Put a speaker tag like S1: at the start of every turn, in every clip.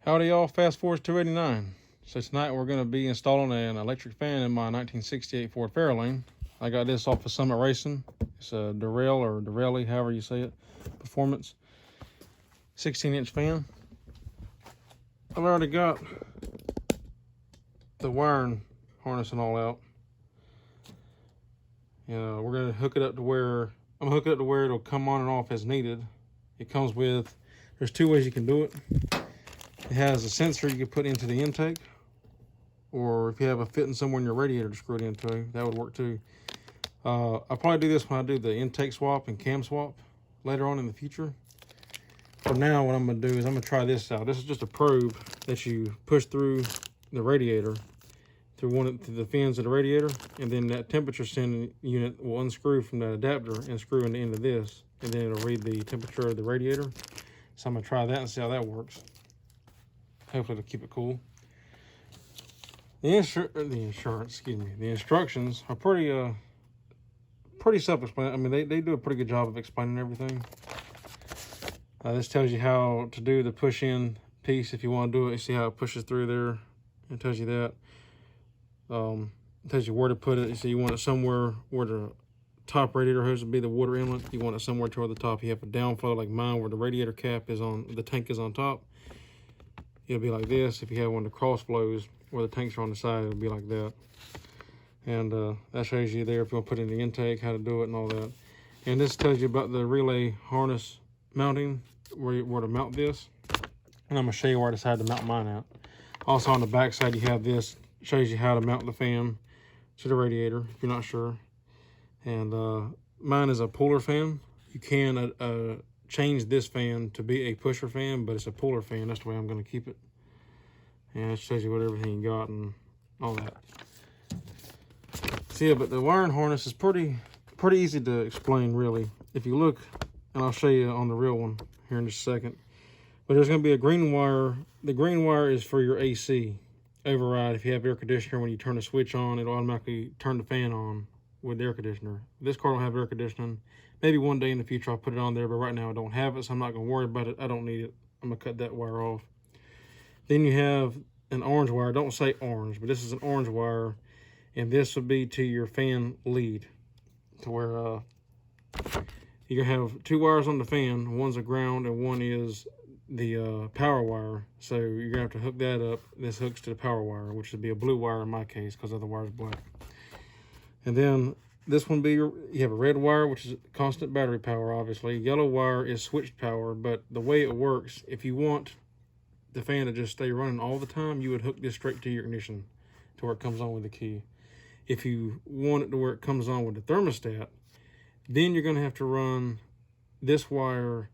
S1: Howdy y'all, fast forward 289. So tonight we're going to be installing an electric fan in my 1968 Ford Fairlane. I got this off of Summit Racing. It's a Durrell or Durelli, however you say it, performance 16-inch fan. I've already got the wiring harness and all out. We're going to hook it up to where it'll come on and off as needed. It comes with, there's two ways you can do it. It has a sensor you can put into the intake, or if you have a fitting somewhere in your radiator to screw it into, that would work too. I'll probably do this when I do the intake swap and cam swap later on in the future. For now, what I'm going to do is I'm going to try this out. This is just a probe that you push through the radiator, through the fins of the radiator, and then that temperature sending unit will unscrew from that adapter and screw in the end of this, and then it'll read the temperature of the radiator. So I'm going to try that and see how that works. Hopefully it'll keep it cool. The instructions are pretty self-explanatory. I mean, they do a pretty good job of explaining everything. This tells you how to do the push-in piece if you want to do it. You see how it pushes through there. It tells you that. It tells you where to put it. You see you want it somewhere where the top radiator hose would be the water inlet. You want it somewhere toward the top. You have a downflow like mine where the radiator cap is on, the tank is on top. It'll be like this. If you have one of the cross flows where the tanks are on the side, it'll be like that. And that shows you there if you want to put in the intake, how to do it and all that. And this tells you about the relay harness mounting, where to mount this. And I'm going to show you where I decided to mount mine at. Also on the back side, you have this. It shows you how to mount the fan to the radiator if you're not sure. And mine is a puller fan. You can change this fan to be a pusher fan, but it's a puller fan. That's the way I'm going to keep it. And it shows you what everything you got and all that. So yeah, but the wiring harness is pretty easy to explain, really. If you look, and I'll show you on the real one here in just a second. But there's going to be a green wire. The green wire is for your AC override. If you have air conditioner, when you turn the switch on, it'll automatically turn the fan on with the air conditioner. This car don't have air conditioning. Maybe one day in the future I'll put it on there, but right now I don't have it, so I'm not going to worry about it. I don't need it. I'm going to cut that wire off. Then you have an orange wire. Don't say orange, but this is an orange wire, and this would be to your fan lead, to where you're going to have two wires on the fan. One's a ground and one is the power wire. So you're going to have to hook that up. This hooks to the power wire, which would be a blue wire in my case because the other wire is black. And then this one you have a red wire, which is constant battery power, obviously. Yellow wire is switched power, but the way it works, if you want the fan to just stay running all the time, you would hook this straight to your ignition to where it comes on with the key. If you want it to where it comes on with the thermostat, then you're going to have to run this wire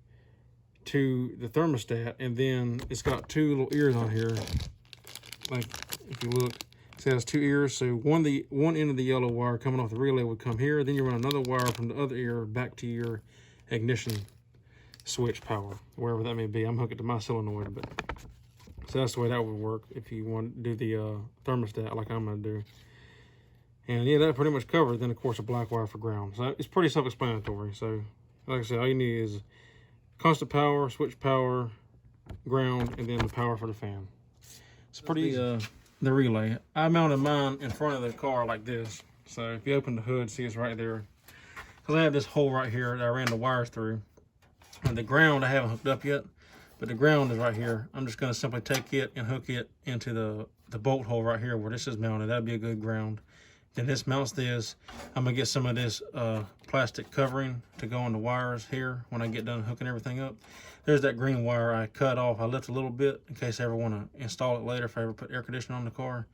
S1: to the thermostat, and then it's got two little ears on here. Like, if you look, it has two ears, so one end of the yellow wire coming off the relay would come here, then you run another wire from the other ear back to your ignition switch power, wherever that may be. I'm hooking to my solenoid, but so that's the way that would work if you want to do the thermostat like I'm going to do. And yeah, that pretty much covers. Then of course a black wire for ground. So it's pretty self-explanatory. So like I said, all you need is constant power, switch power, ground, and then the power for the fan. It's pretty easy. The relay, I mounted mine in front of the car like this. So if you open the hood, see it's right there. Because I have this hole right here that I ran the wires through. And the ground I haven't hooked up yet, but the ground is right here. I'm just going to simply take it and hook it into the bolt hole right here where this is mounted. That'd be a good ground. Then this mounts this. I'm going to get some of this plastic covering to go on the wires here when I get done hooking everything up. There's that green wire I cut off. I left a little bit in case I ever want to install it later. If I ever put air conditioning on the car,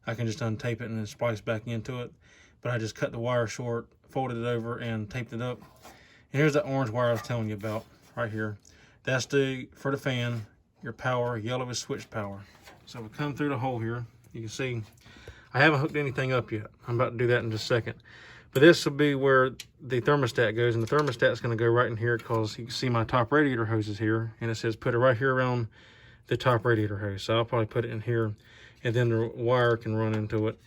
S1: I can just untape it and then splice back into it. But I just cut the wire short, folded it over, and taped it up. And here's that orange wire I was telling you about right here. That's for the fan, your power. Yellow is switch power. So we come through the hole here. You can see I haven't hooked anything up yet. I'm about to do that in just a second. But this will be where the thermostat goes, and the thermostat is going to go right in here because you can see my top radiator hose is here, and it says put it right here around the top radiator hose. So I'll probably put it in here, and then the wire can run into it.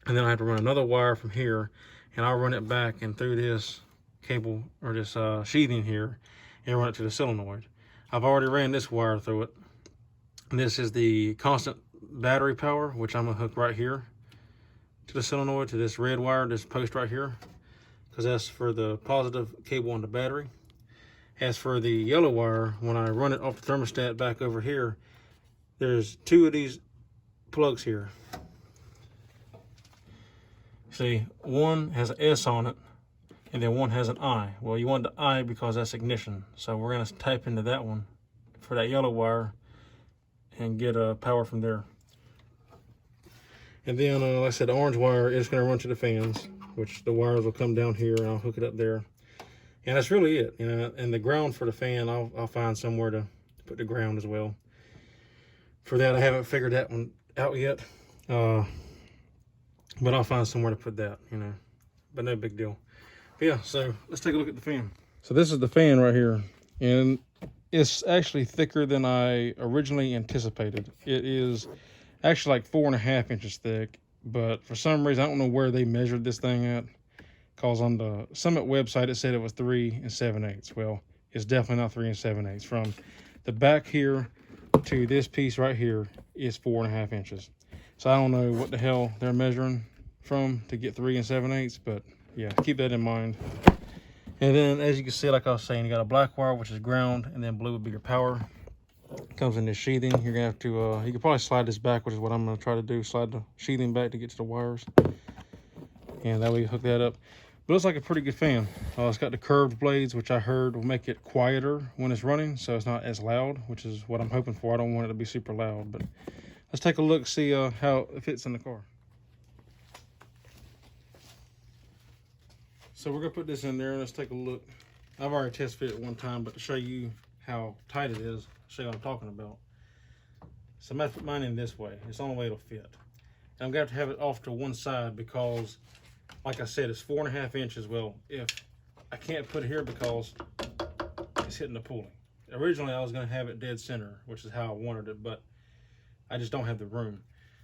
S1: And then I have to run another wire from here, and I'll run it back and through this cable or this sheathing here and run it to the solenoid. I've already ran this wire through it, And this is the constant battery power, which I'm gonna hook right here to the solenoid, to this red wire, this post right here, because that's for the positive cable on the battery. As for the yellow wire, when I run it off the thermostat back over here, there's two of these plugs here. See, one has an S on it, and then one has an I. Well, you want the I because that's ignition. So we're gonna type into that one for that yellow wire and get power from there. And then, like I said, the orange wire is gonna run to the fans, which the wires will come down here and I'll hook it up there. And that's really it, you know. And the ground for the fan, I'll find somewhere to put the ground as well. For that, I haven't figured that one out yet. But I'll find somewhere to put that, you know. But no big deal. But yeah, so let's take a look at the fan. So this is the fan right here. And it's actually thicker than I originally anticipated. It is actually like 4.5 inches thick. But for some reason, I don't know where they measured this thing at. Because on the Summit website, it said it was 3 7/8. Well, it's definitely not 3 7/8. From the back here to this piece right here is 4.5 inches. So I don't know what the hell they're measuring from to get 3 7/8, but yeah, keep that in mind. And then, as you can see, like I was saying, you got a black wire, which is ground, and then blue would be your power. It comes in this sheathing. You're gonna have to, you can probably slide this back, which is what I'm gonna try to do, slide the sheathing back to get to the wires. And that way you hook that up. But it looks like a pretty good fan. It's got the curved blades, which I heard will make it quieter when it's running, so it's not as loud, which is what I'm hoping for. I don't want it to be super loud, but let's take a look, see how it fits in the car. So we're gonna put this in there and let's take a look. I've already test fit it one time, but to show you how tight it is, show you what I'm talking about. So I'm gonna put mine in this way. It's the only way it'll fit. And I'm gonna have to have it off to one side because, like I said, it's 4.5 inches. Well, if I can't put it here because it's hitting the pulley. Originally, I was gonna have it dead center, which is how I wanted it, but I just don't have the room.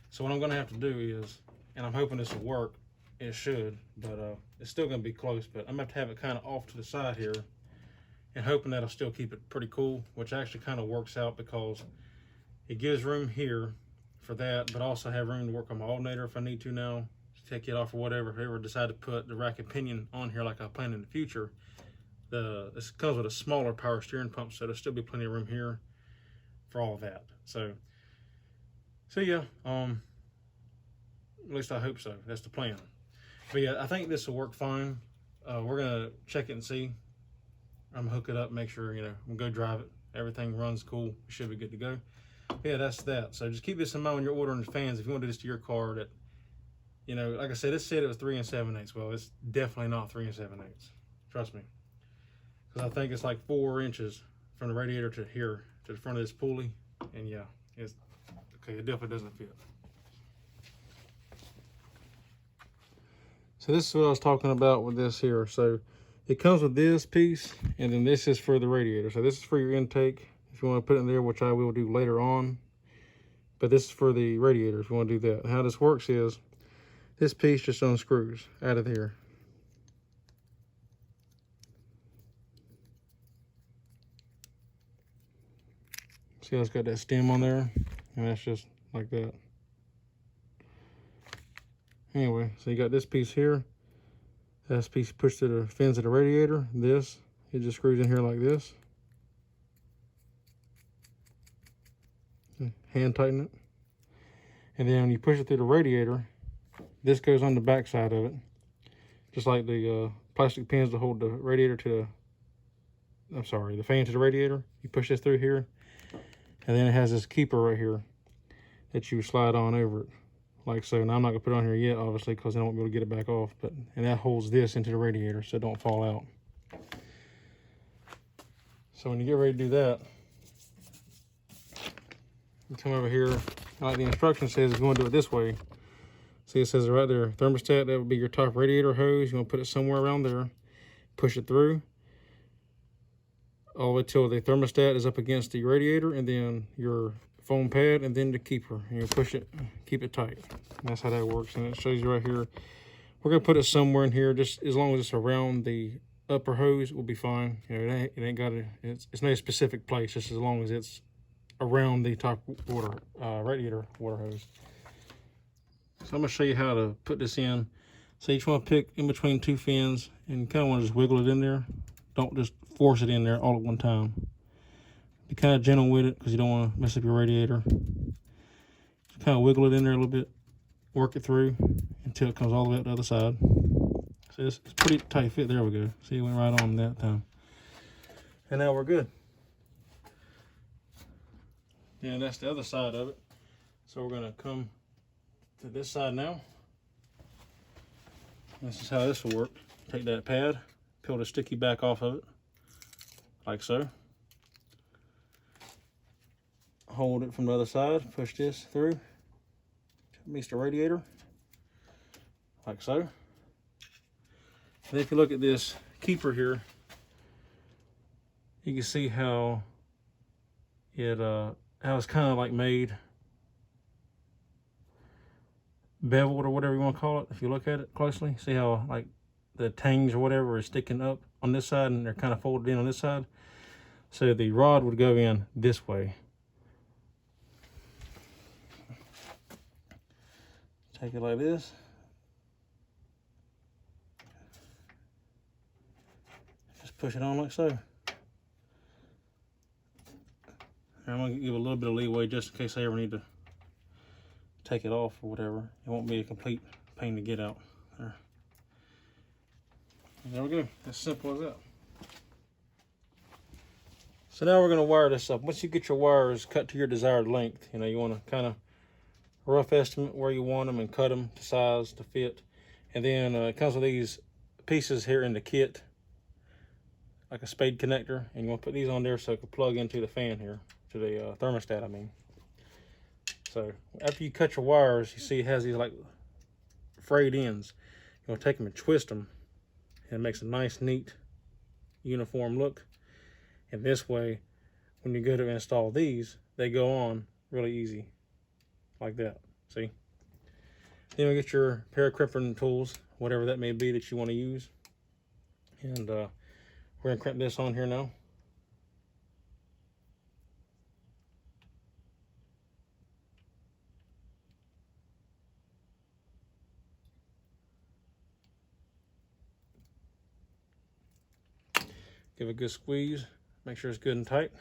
S1: So what I'm gonna have to do is, and I'm hoping this will work, it should, but it's still gonna be close, but I'm gonna have to have it kind of off to the side here and hoping that'll still keep it pretty cool, which actually kind of works out because it gives room here for that, but also have room to work on my alternator if I need to now, take it off or whatever. If I ever decide to put the rack and pinion on here like I plan in the future, this comes with a smaller power steering pump, so there'll still be plenty of room here for all of that. So yeah, at least I hope so. That's the plan. But yeah, I think this will work fine. We're gonna check it and see. I'm gonna hook it up, make sure, you know, we'll go drive it. Everything runs cool. We should be good to go. But yeah, that's that. So just keep this in mind when you're ordering the fans. If you want to do this to your car, that, you know, like I said, it said it was 3 7/8. Well, it's definitely not 3 7/8. Trust me. Because I think it's like 4 inches from the radiator to here, to the front of this pulley. And yeah, it's okay. It definitely doesn't fit. So this is what I was talking about with this here. So it comes with this piece, and then this is for the radiator. So this is for your intake, if you want to put it in there, which I will do later on. But this is for the radiator, if you want to do that. And how this works is, this piece just unscrews out of here. See how it's got that stem on there? And that's just like that. Anyway, so you got this piece here. This piece pushed to the fins of the radiator. This, it just screws in here like this. Hand tighten it. And then when you push it through the radiator, this goes on the back side of it. Just like the plastic pins to hold the radiator to the, the fan to the radiator. You push this through here. And then it has this keeper right here that you slide on over it. Like so. Now I'm not gonna put it on here yet, obviously, because I don't want to be able to get it back off. And that holds this into the radiator so it don't fall out. So when you get ready to do that, you come over here, like the instruction says, if you want to do it this way. See, it says right there, thermostat, that would be your top radiator hose. You want to put it somewhere around there, push it through, all the way till the thermostat is up against the radiator, and then your foam pad, and then the keeper. And you push it, keep it tight. And that's how that works. And it shows you right here. We're gonna put it somewhere in here, just as long as it's around the upper hose, will be fine. You know, it ain't got it's no specific place, just as long as it's around the top water radiator water hose. So I'm gonna show you how to put this in. So you just want to pick in between two fins and you kind of want to just wiggle it in there. Don't just force it in there all at one time. Be kind of gentle with it because you don't want to mess up your radiator. Just kind of wiggle it in there a little bit, work it through until it comes all the way up the other side. So it's pretty tight fit. There we go. See, it went right on that time. And now we're good. And that's the other side of it. So we're gonna come to this side now. This is how this will work. Take that pad, peel the sticky back off of it, like so. Hold it from the other side, push this through, meets the radiator, like so. And if you look at this keeper here, you can see how it's kind of like made beveled or whatever you want to call it. If you look at it closely, see how like the tangs or whatever is sticking up on this side and they're kind of folded in on this side. So the rod would go in this way. Take it like this. Just push it on like so. I'm going to give a little bit of leeway just in case I ever need to take it off or whatever. It won't be a complete pain to get out. There we go. As simple as that. So now we're going to wire this up. Once you get your wires cut to your desired length, you know, you want to kind of rough estimate where you want them and cut them to size to fit. And then it comes with these pieces here in the kit, like a spade connector, and you want to put these on there so it can plug into the fan here, to the thermostat, I mean. So after you cut your wires, you see it has these like frayed ends. You want to take them and twist them, and it makes a nice, neat, uniform look. And this way, when you go to install these, they go on really easy, like that. See? Then we get your pair of crimping tools, whatever that may be that you want to use, and we're gonna crimp this on here now. Give it a good squeeze, make sure it's good and tight.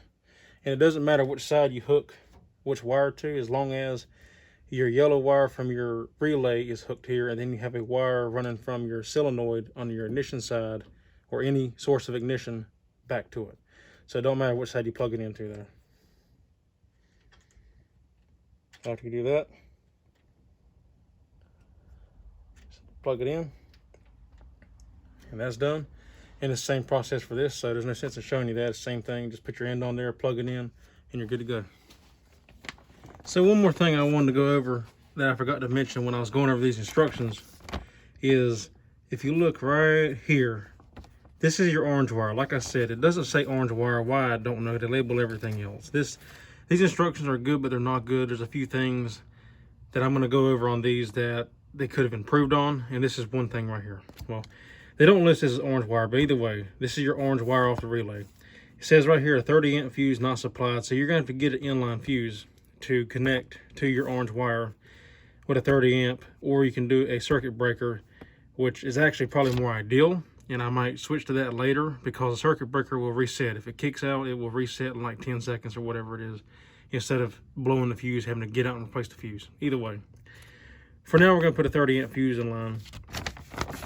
S1: And it doesn't matter which side you hook which wire to, as long as your yellow wire from your relay is hooked here, and then you have a wire running from your solenoid on your ignition side or any source of ignition back to it. So it don't matter which side you plug it into there. After you do that, plug it in, and that's done. And it's the same process for this, so there's no sense in showing you that. It's the same thing. Just put your end on there, plug it in, and you're good to go. So one more thing I wanted to go over that I forgot to mention when I was going over these instructions is, if you look right here, this is your orange wire. Like I said, it doesn't say orange wire. Why, I don't know. They label everything else. These instructions are good, but they're not good. There's a few things that I'm going to go over on these that they could have improved on, and this is one thing right here. Well, they don't list this as orange wire, but either way, this is your orange wire off the relay. It says right here, a 30 amp fuse not supplied. So you're going to have to get an inline fuse to connect to your orange wire with a 30 amp, or you can do a circuit breaker, which is actually probably more ideal. And I might switch to that later because the circuit breaker will reset. If it kicks out, it will reset in like 10 seconds or whatever it is, instead of blowing the fuse, having to get out and replace the fuse. Either way, for now, we're going to put a 30 amp fuse in line.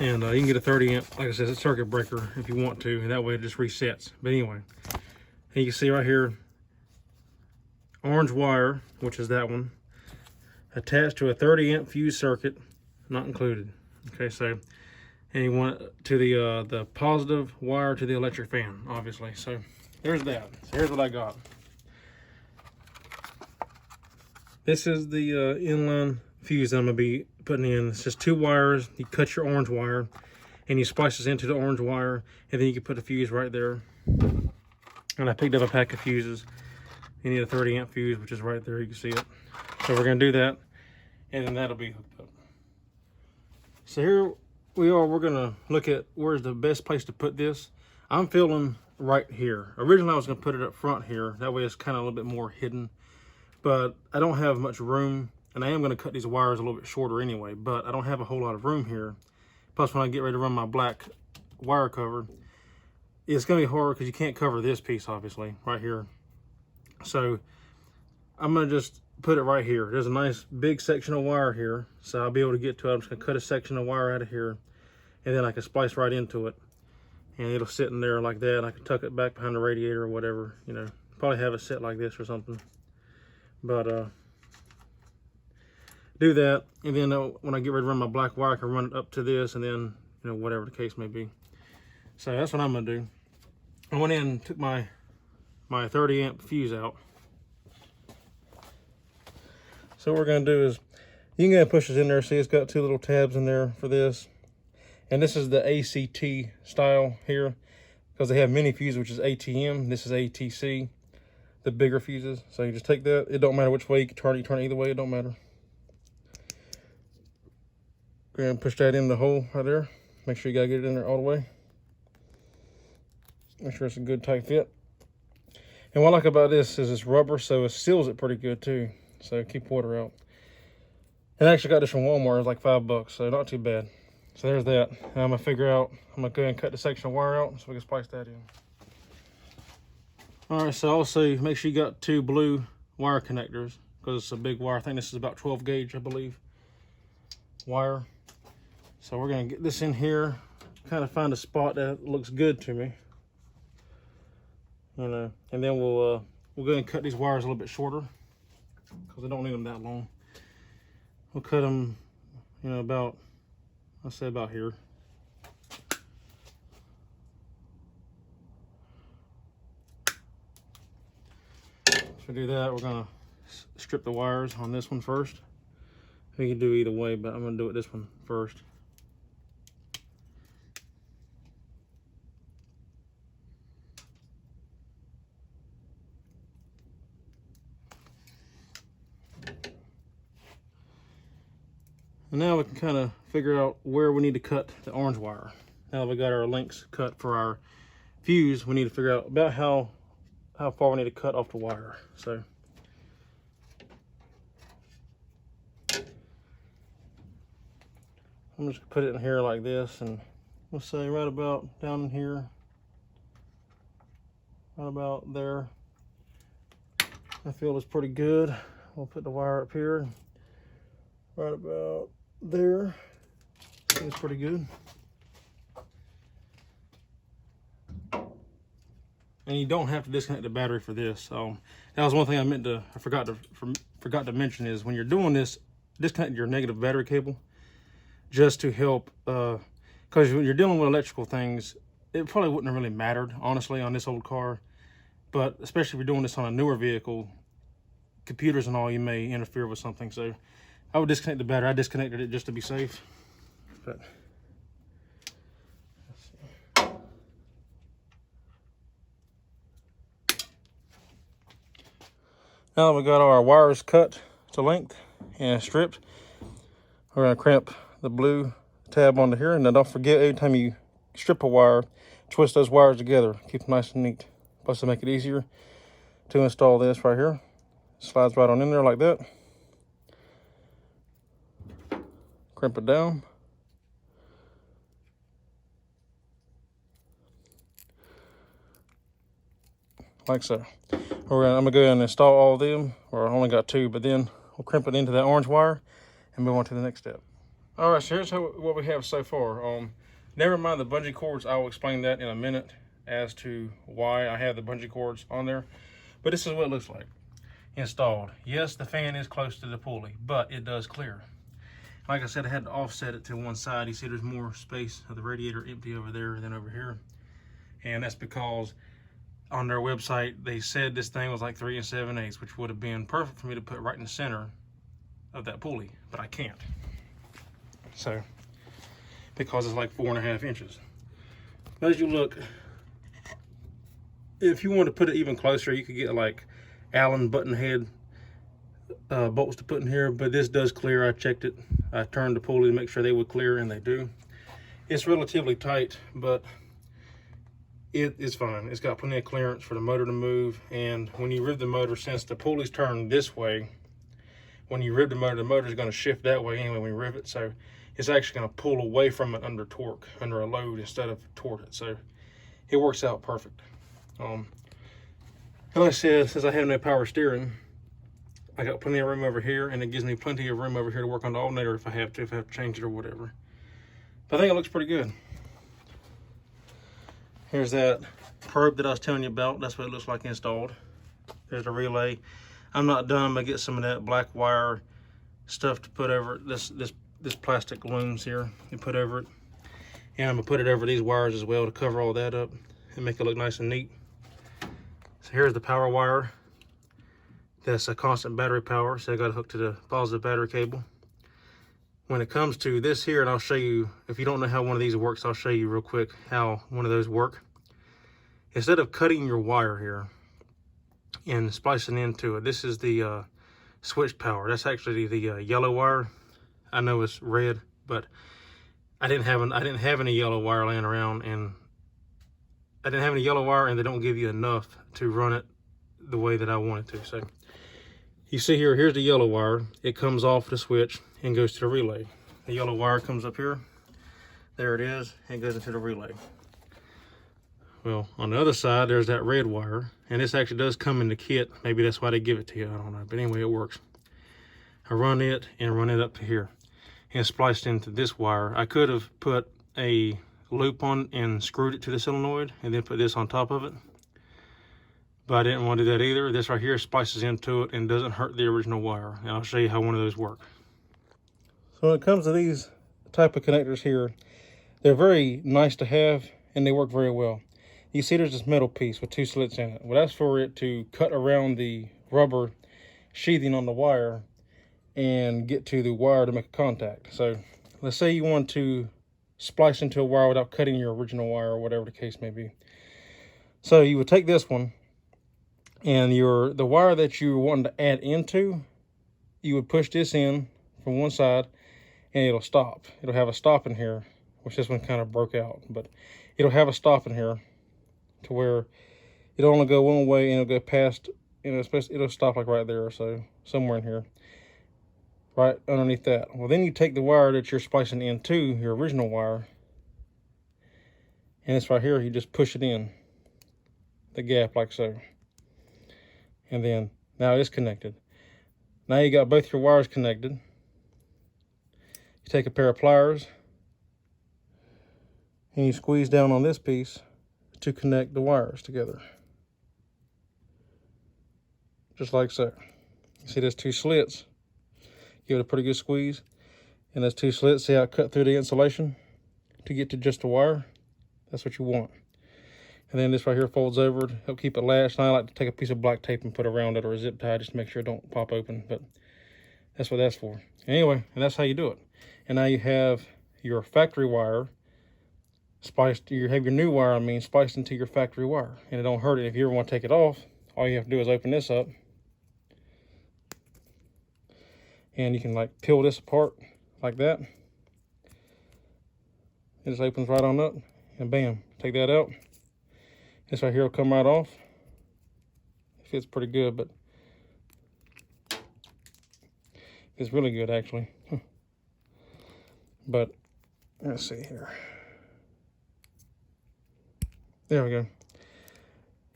S1: And you can get a 30 amp, like I said, a circuit breaker if you want to, and that way it just resets. But anyway, and you can see right here, orange wire, which is that one, attached to a 30 amp fuse circuit, not included. Okay, so, and you want it to the positive wire to the electric fan, obviously. So there's that. So here's what I got. This is the inline fuse that I'm going to be putting in. It's just 2 wires. You cut your orange wire and you splice this into the orange wire, and then you can put a fuse right there. And I picked up a pack of fuses. You need a 30 amp fuse, which is right there. You can see it. So we're going to do that, and then that'll be hooked up. So here we are. We're going to look at where's the best place to put this. I'm feeling right here. Originally I was going to put it up front here. That way it's kind of a little bit more hidden. but I don't have much room, and I am going to cut these wires a little bit shorter anyway, but I don't have a whole lot of room here. Plus, when I get ready to run my black wire cover, it's going to be hard because you can't cover this piece, obviously, right here. So I'm going to just put it right here. There's a nice big section of wire here, so I'll be able to get to it. I'm just going to cut a section of wire out of here, and then I can splice right into it. And it'll sit in there like that. I can tuck it back behind the radiator or whatever, you know. Probably have it sit like this or something. But do that, and then when I get ready to run my black wire, I can run it up to this, and then, you know, whatever the case may be. So that's what I'm gonna do. I went in and took my 30 amp fuse out. So what we're gonna do is, you can go ahead and push this in there. See, it's got two little tabs in there for this. And this is the ACT style here, because they have mini fuse, which is ATM. This is ATC, the bigger fuses. So you just take that. It don't matter which way you can turn it. You turn it either way, it don't matter. Go ahead and push that in the hole right there. Make sure you gotta get it in there all the way. Make sure it's a good tight fit. And what I like about this is it's rubber, so it seals it pretty good too. So keep water out. And I actually got this from Walmart. It's like $5, so not too bad. So there's that. And I'm gonna figure out, I'm gonna go ahead and cut the section of wire out so we can splice that in. All right, so also make sure you got 2 blue wire connectors, because it's a big wire. I think this is about 12 gauge, I believe, wire. So we're gonna get this in here, kind of find a spot that looks good to me, you know, and then we'll go ahead and cut these wires a little bit shorter, because I don't need them that long. We'll cut them, you know, about, I'll say about here. So do that, we're gonna strip the wires on this one first. We can do either way, but I'm gonna do it this one first. And now we can kind of figure out where we need to cut the orange wire. Now that we got our lengths cut for our fuse, we need to figure out about how far we need to cut off the wire. So I'm just gonna put it in here like this, and we'll say right about down in here, right about there. I feel it's pretty good. We'll put the wire up here, right about there. It's pretty good. And you don't have to disconnect the battery for this. So that was one thing I forgot to mention, is when you're doing this, disconnect your negative battery cable, just to help, because when you're dealing with electrical things, it probably wouldn't have really mattered, honestly, on this old car. But especially if you're doing this on a newer vehicle, computers and all, you may interfere with something. So I would disconnect the battery. I disconnected it just to be safe. But now that we got our wires cut to length and stripped, we're gonna crimp the blue tab onto here. And then don't forget, every time you strip a wire, twist those wires together. Keep them nice and neat. Plus to make it easier to install this right here. Slides right on in there like that. Crimp it down. Like so. I'm gonna go ahead and install all of them, or I only got 2, but then we'll crimp it into that orange wire and move on to the next step. All right, so here's what we have so far. Never mind the bungee cords. I will explain that in a minute as to why I have the bungee cords on there. But this is what it looks like installed. Yes, the fan is close to the pulley, but it does clear. Like I said, I had to offset it to one side. You see there's more space of the radiator empty over there than over here. And that's because on their website, they said this thing was like 3 7/8, which would have been perfect for me to put right in the center of that pulley, but I can't. So, because it's like 4.5 inches. But as you look, if you want to put it even closer, you could get like Allen button head bolts to put in here, but this does clear. I checked it. I turned the pulley to make sure they would clear, and they do. It's relatively tight, but It's fine. It's got plenty of clearance for the motor to move, and when you rev the motor, since the pulley's turned this way, when you rev the motor is going to shift that way anyway when you rev it, so it's actually going to pull away from it under torque, under a load, instead of toward it. So it works out perfect. And like I said, since I have no power steering, I got plenty of room over here, and it gives me plenty of room over here to work on the alternator if I have to change it or whatever. But I think it looks pretty good. Here's that probe that I was telling you about. That's what it looks like installed. There's the relay. I'm not done. I'm gonna get some of that black wire stuff to put over it. This plastic looms here and put over it. And I'm gonna put it over these wires as well to cover all that up and make it look nice and neat. So here's the power wire. That's a constant battery power, so I got it hooked to the positive battery cable. When it comes to this here, and I'll show you, if you don't know how one of these works, I'll show you real quick how one of those work. Instead of cutting your wire here and splicing into it, this is the switch power. That's actually the yellow wire. I know it's red, but I didn't have any yellow wire laying around, and they don't give you enough to run it the way that I wanted to. So you see here's the yellow wire. It comes off the switch and goes to the relay. The yellow wire comes up here. There it is, and goes into the relay. Well, on the other side, there's that red wire, and this actually does come in the kit. Maybe that's why they give it to you, I don't know. But anyway, it works. I run it and run it up to here and spliced into this wire. I could have put a loop on and screwed it to the solenoid and then put this on top of it, but I didn't want to do that either. This right here splices into it and doesn't hurt the original wire, and I'll show you how one of those work. So when it comes to these type of connectors here, they're very nice to have and they work very well. You see there's this metal piece with 2 slits in it. Well, that's for it to cut around the rubber sheathing on the wire and get to the wire to make a contact. So let's say you want to splice into a wire without cutting your original wire or whatever the case may be. So you would take this one, and the wire that you want to add into, you would push this in from one side and it'll stop. It'll have a stop in here, which this one kind of broke out, but it'll have a stop in here to where it'll only go one way and it'll go past, it'll stop like right there or so, somewhere in here, right underneath that. Well, then you take the wire that you're splicing into, your original wire, and it's right here, you just push it in the gap like so. And then now it's connected. Now you got both your wires connected. You take a pair of pliers and you squeeze down on this piece to connect the wires together. Just like so. You see there's 2 slits. Give it a pretty good squeeze. And those 2 slits, see how it cut through the insulation to get to just the wire? That's what you want. And then this right here folds over to help keep it latched. And I like to take a piece of black tape and put around it, or a zip tie, just to make sure it don't pop open. But that's what that's for. Anyway, and that's how you do it. And now you have your factory wire spliced, you have your new wire, spliced into your factory wire. And it don't hurt it. If you ever want to take it off, all you have to do is open this up. And you can like peel this apart like that. It just opens right on up, and bam, take that out. This right here will come right off. It fits pretty good, but it's really good actually. But let's see here. There we go.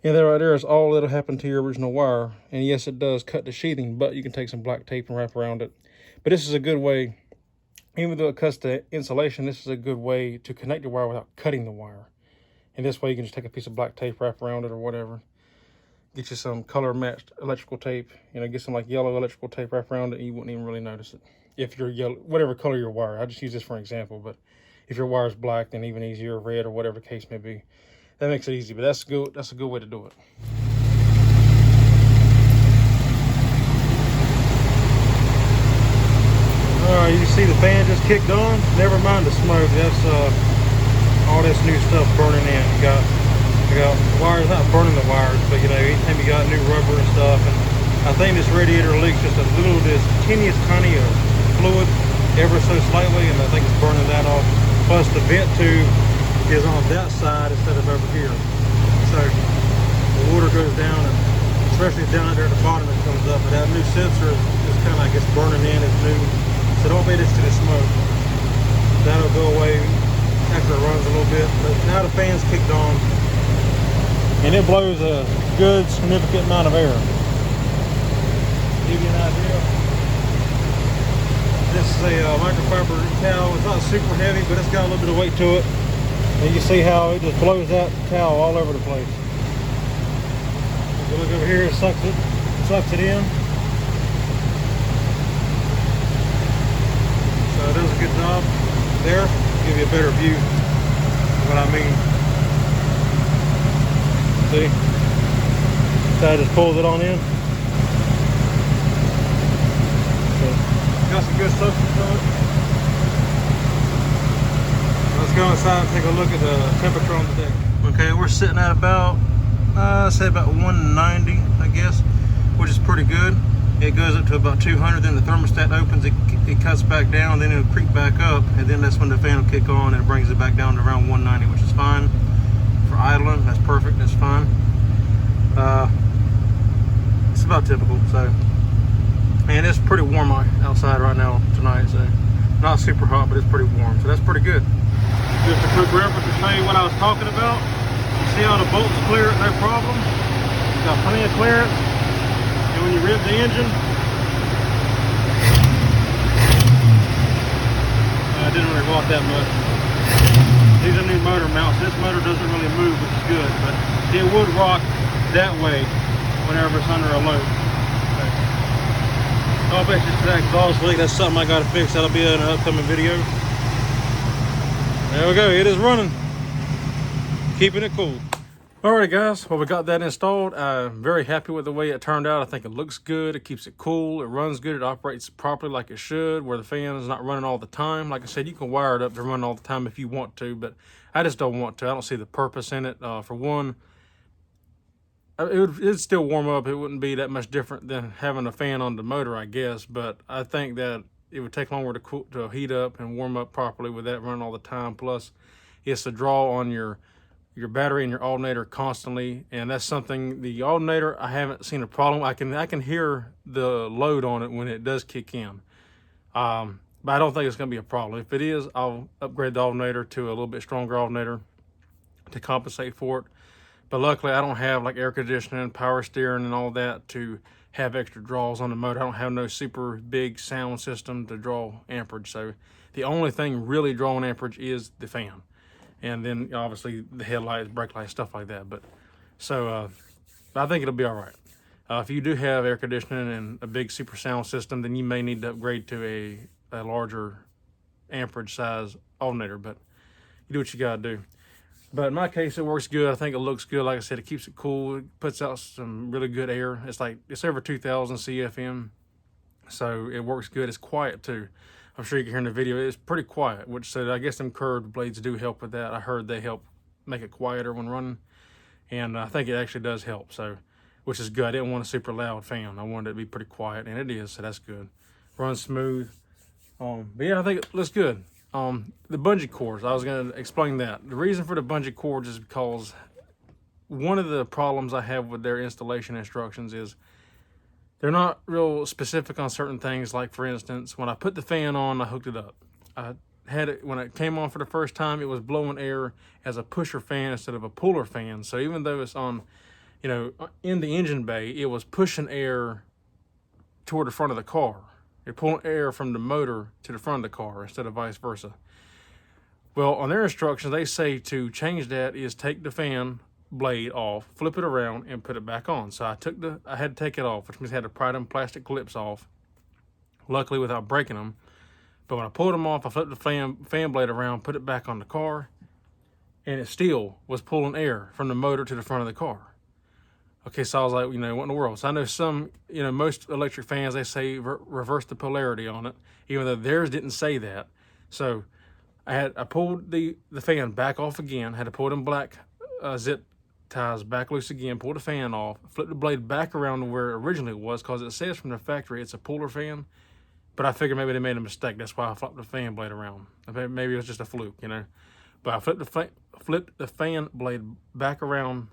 S1: Yeah, there right there is all that'll happen to your original wire. And yes, it does cut the sheathing, but you can take some black tape and wrap around it. But this is a good way, even though it cuts the insulation, this is a good way to connect your wire without cutting the wire. And this way you can just take a piece of black tape, wrap around it or whatever. Get you some color matched electrical tape, get some like yellow electrical tape, wrap around it, and you wouldn't even really notice it. If you're yellow, whatever color your wire, I just use this for an example, but if your wire is black, then even easier, red or whatever the case may be. That makes it easy, but that's good. That's a good way to do it. All right, you see the fan just kicked on. Never mind the smoke. That's all this new stuff burning in. You got wires, not burning the wires, but anytime you got new rubber and stuff. And I think this radiator leaks just a little, this teeniest tiny of fluid, ever so slightly, and I think it's burning that off. Plus the vent tube is on that side instead of over here. so the water goes down, and especially down there at the bottom it comes up. But that new sensor is kind of like it's burning in, it's new, so don't pay attention to the smoke. That'll go away after it runs a little bit. But now the fan's kicked on, and it blows a good significant amount of air. Give you an idea. This is a microfiber towel. It's not super heavy, but it's got a little bit of weight to it. And you see how it just blows that towel all over the place. If you look over here, it sucks it in. So it does a good job there. Give you a better view of what I mean. See? So I just pulls it on in. Got some good suction to it. Let's go inside and take a look at the temperature on the deck. Okay, we're sitting at about, say about 190, I guess, which is pretty good. It goes up to about 200, then the thermostat opens, it cuts back down, then it'll creep back up, and then that's when the fan will kick on and it brings it back down to around 190, which is fine. For idling, that's perfect, that's fine. It's about typical, so. And it's pretty warm outside right now tonight, so not super hot, but it's pretty warm, so that's pretty good. Just a quick reference to show you what I was talking about. You see how the bolts clear, no problem. You've got plenty of clearance. And when you rev the engine, I didn't really rock that much. These are new motor mounts. This motor doesn't really move, which is good, but it would rock that way whenever it's under a load. I'll bet you that exhaust leak, that's something I gotta fix. That'll be in an upcoming video. There we go, it is running. Keeping it cool. Alright guys, well we got that installed. I'm very happy with the way it turned out. I think it looks good, it keeps it cool, it runs good, it operates properly like it should, where the fan is not running all the time. Like I said, you can wire it up to run all the time if you want to, but I just don't want to. I don't see the purpose in it. For one, it'd still warm up. It wouldn't be that much different than having a fan on the motor, I guess, but I think that it would take longer to heat up and warm up properly with that running all the time. Plus, it's a draw on your battery and your alternator constantly, and that's something, the alternator, I haven't seen a problem. I can hear the load on it when it does kick in, but I don't think it's going to be a problem. If it is, I'll upgrade the alternator to a little bit stronger alternator to compensate for it. But luckily, I don't have like air conditioning, power steering, and all that to have extra draws on the motor. I don't have no super big sound system to draw amperage. So the only thing really drawing amperage is the fan. And then obviously the headlights, brake lights, stuff like that. But so I think it'll be all right. If you do have air conditioning and a big super sound system, then you may need to upgrade to a larger amperage size alternator. But you do what you gotta do. But in my case, it works good. I think it looks good. Like I said, it keeps it cool. It puts out some really good air. It's over 2,000 CFM, so it works good. It's quiet too. I'm sure you can hear in the video. It's pretty quiet, which so I guess them curved blades do help with that. I heard they help make it quieter when running, and I think it actually does help. So, which is good. I didn't want a super loud fan. I wanted it to be pretty quiet, and it is. So that's good. Runs smooth. But yeah, I think it looks good. The bungee cords, I was going to explain that. The reason for the bungee cords is because one of the problems I have with their installation instructions is they're not real specific on certain things. Like for instance, when I put the fan on, I hooked it up. I had it, when it came on for the first time, it was blowing air as a pusher fan instead of a puller fan. So even though it's on, you know, in the engine bay, it was pushing air toward the front of the car. You're pulling air from the motor to the front of the car instead of vice versa. Well, on their instructions, they say to change that is take the fan blade off, flip it around, and put it back on. So I had to take it off, which means I had to pry them plastic clips off, luckily without breaking them. But when I pulled them off, I flipped the fan blade around, put it back on the car, and it still was pulling air from the motor to the front of the car. Okay, so I was like, you know, what in the world? So I know some, you know, most electric fans, they say reverse the polarity on it, even though theirs didn't say that. So I pulled the fan back off again, had to pull them black zip ties back loose again, pull the fan off, flip the blade back around to where it originally was, because it says from the factory it's a puller fan, but I figured maybe they made a mistake. That's why I flipped the fan blade around. Maybe it was just a fluke, you know. But I flipped the fan blade back around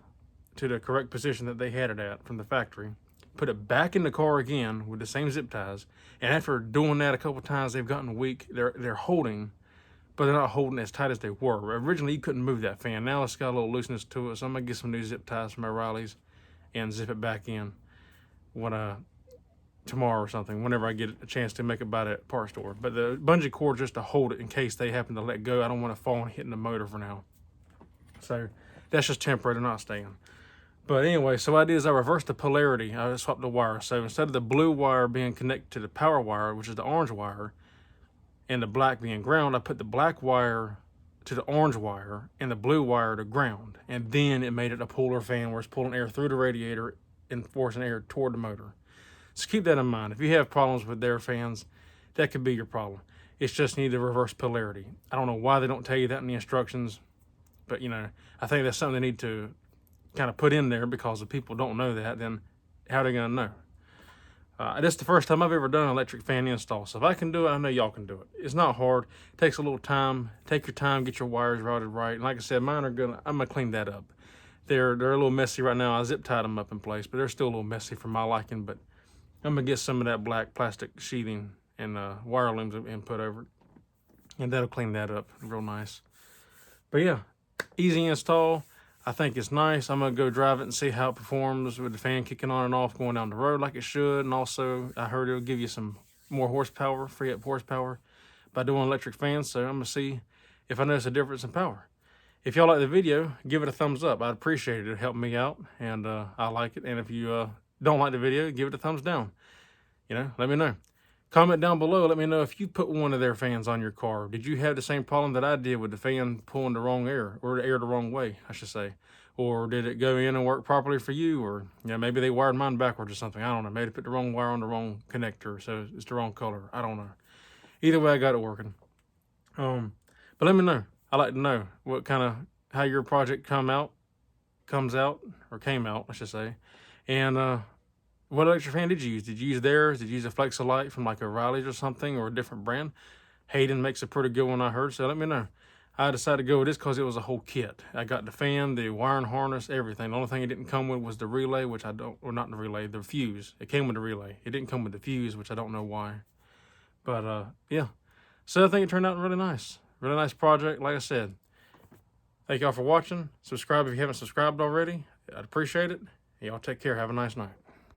S1: to the correct position that they had it at from the factory, put it back in the car again with the same zip ties, and after doing that a couple times, they've gotten weak. They're holding, but they're not holding as tight as they were. Originally, you couldn't move that fan. Now it's got a little looseness to it, so I'm gonna get some new zip ties from O'Reilly's and zip it back in when tomorrow or something, whenever I get a chance to make it by that parts store. But the bungee cord just to hold it in case they happen to let go. I don't want to fall and hit in the motor for now. So that's just temporary, they're not staying. But anyway, so what I did is I reversed the polarity. I swapped the wire. So instead of the blue wire being connected to the power wire, which is the orange wire, and the black being ground, I put the black wire to the orange wire and the blue wire to ground. And then it made it a puller fan where it's pulling air through the radiator and forcing air toward the motor. So keep that in mind. If you have problems with their fans, that could be your problem. It's just you need to reverse polarity. I don't know why they don't tell you that in the instructions, but you know, I think that's something they need to kind of put in there, because if people don't know that, then how are they gonna know? This is the first time I've ever done an electric fan install. So if I can do it, I know y'all can do it. It's not hard. It takes a little time. Take your time, get your wires routed right. And like I said, mine are I'm gonna clean that up. They're a little messy right now. I zip tied them up in place, but they're still a little messy for my liking. But I'm gonna get some of that black plastic sheathing and wire looms and put over it, and that'll clean that up real nice. But yeah, easy install. I think it's nice. I'm gonna go drive it and see how it performs with the fan kicking on and off, going down the road like it should. And also, I heard it'll give you some more horsepower, free up horsepower by doing electric fans. So I'm gonna see if I notice a difference in power. If y'all like the video, give it a thumbs up. I'd appreciate it. It'll help me out, and I like it. And if you don't like the video, give it a thumbs down. You know, let me know. Comment down below. Let me know if you put one of their fans on your car. Did you have the same problem that I did with the fan pulling the wrong air, or the air the wrong way, I should say? Or did it go in and work properly for you? Or you know, maybe they wired mine backwards or something. I don't know. Maybe they put the wrong wire on the wrong connector, so it's the wrong color. I don't know. Either way, I got it working. But let me know. I like to know what kind of how your project came out, I should say, and what electric fan did you use? Did you use theirs? Did you use a Flexolite from like O'Reilly's or something, or a different brand? Hayden makes a pretty good one, I heard, so let me know. I decided to go with this because it was a whole kit. I got the fan, the wiring harness, everything. The only thing it didn't come with was the relay, which I don't, or not the relay, the fuse. It came with the relay. It didn't come with the fuse, which I don't know why. But yeah, so I think it turned out really nice. Really nice project, like I said. Thank y'all for watching. Subscribe if you haven't subscribed already. I'd appreciate it. Y'all take care. Have a nice night.